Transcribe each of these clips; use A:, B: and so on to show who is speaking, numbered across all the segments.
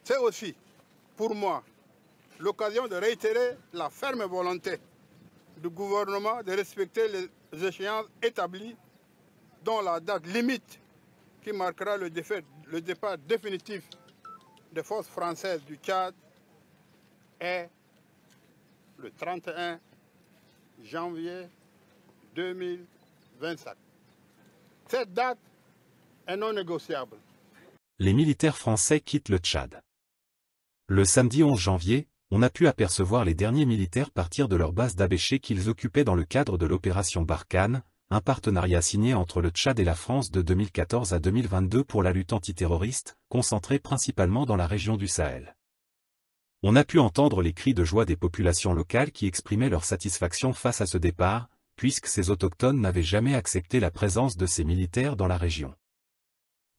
A: C'est aussi, pour moi, l'occasion de réitérer la ferme volonté du gouvernement de respecter les échéances établies, dont la date limite qui marquera le départ définitif des forces françaises du Tchad est le 31 janvier 2027. Cette date est non négociable.
B: Les militaires français quittent le Tchad. Le samedi 11 janvier, on a pu apercevoir les derniers militaires partir de leur base d'Abéché qu'ils occupaient dans le cadre de l'opération Barkhane, un partenariat signé entre le Tchad et la France de 2014 à 2022 pour la lutte antiterroriste, concentrée principalement dans la région du Sahel. On a pu entendre les cris de joie des populations locales qui exprimaient leur satisfaction face à ce départ, puisque ces autochtones n'avaient jamais accepté la présence de ces militaires dans la région.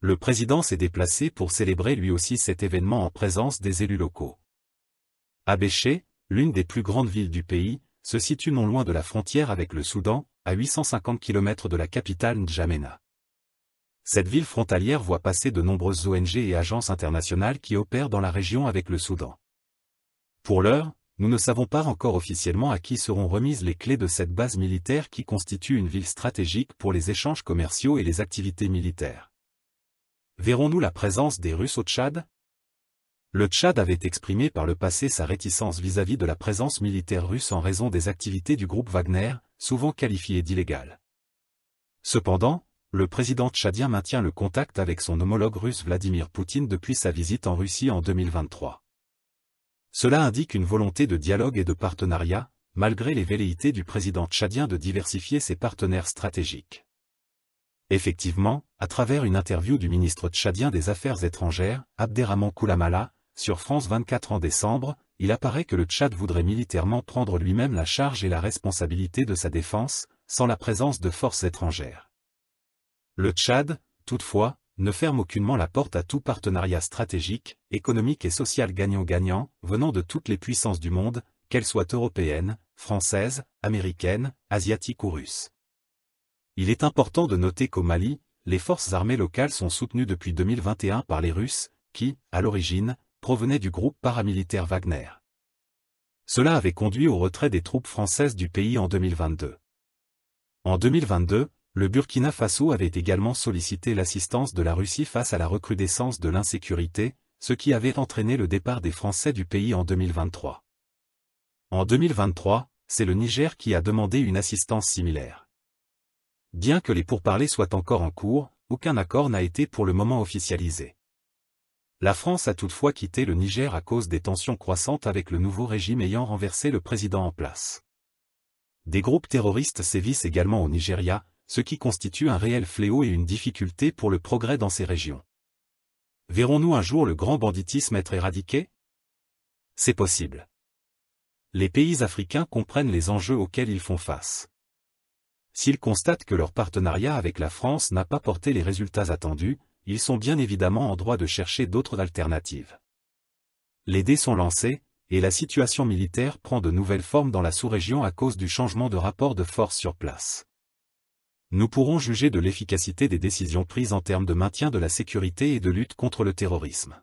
B: Le président s'est déplacé pour célébrer lui aussi cet événement en présence des élus locaux. Abéché, l'une des plus grandes villes du pays, se situe non loin de la frontière avec le Soudan, à 850 km de la capitale N'Djamena. Cette ville frontalière voit passer de nombreuses ONG et agences internationales qui opèrent dans la région avec le Soudan. Pour l'heure, nous ne savons pas encore officiellement à qui seront remises les clés de cette base militaire qui constitue une ville stratégique pour les échanges commerciaux et les activités militaires. Verrons-nous la présence des Russes au Tchad ? Le Tchad avait exprimé par le passé sa réticence vis-à-vis de la présence militaire russe en raison des activités du groupe Wagner, souvent qualifiées d'illégales. Cependant, le président tchadien maintient le contact avec son homologue russe Vladimir Poutine depuis sa visite en Russie en 2023. Cela indique une volonté de dialogue et de partenariat, malgré les velléités du président tchadien de diversifier ses partenaires stratégiques. Effectivement, à travers une interview du ministre tchadien des Affaires étrangères, Abderrahmane Koulamala, sur France 24 en décembre, il apparaît que le Tchad voudrait militairement prendre lui-même la charge et la responsabilité de sa défense, sans la présence de forces étrangères. Le Tchad, toutefois, ne ferme aucunement la porte à tout partenariat stratégique, économique et social gagnant-gagnant, venant de toutes les puissances du monde, qu'elles soient européennes, françaises, américaines, asiatiques ou russes. Il est important de noter qu'au Mali, les forces armées locales sont soutenues depuis 2021 par les Russes, qui, à l'origine, provenaient du groupe paramilitaire Wagner. Cela avait conduit au retrait des troupes françaises du pays en 2022. En 2022, le Burkina Faso avait également sollicité l'assistance de la Russie face à la recrudescence de l'insécurité, ce qui avait entraîné le départ des Français du pays en 2023. En 2023, c'est le Niger qui a demandé une assistance similaire. Bien que les pourparlers soient encore en cours, aucun accord n'a été pour le moment officialisé. La France a toutefois quitté le Niger à cause des tensions croissantes avec le nouveau régime ayant renversé le président en place. Des groupes terroristes sévissent également au Nigeria, ce qui constitue un réel fléau et une difficulté pour le progrès dans ces régions. Verrons-nous un jour le grand banditisme être éradiqué ? C'est possible. Les pays africains comprennent les enjeux auxquels ils font face. S'ils constatent que leur partenariat avec la France n'a pas porté les résultats attendus, ils sont bien évidemment en droit de chercher d'autres alternatives. Les dés sont lancés, et la situation militaire prend de nouvelles formes dans la sous-région à cause du changement de rapport de force sur place. Nous pourrons juger de l'efficacité des décisions prises en termes de maintien de la sécurité et de lutte contre le terrorisme.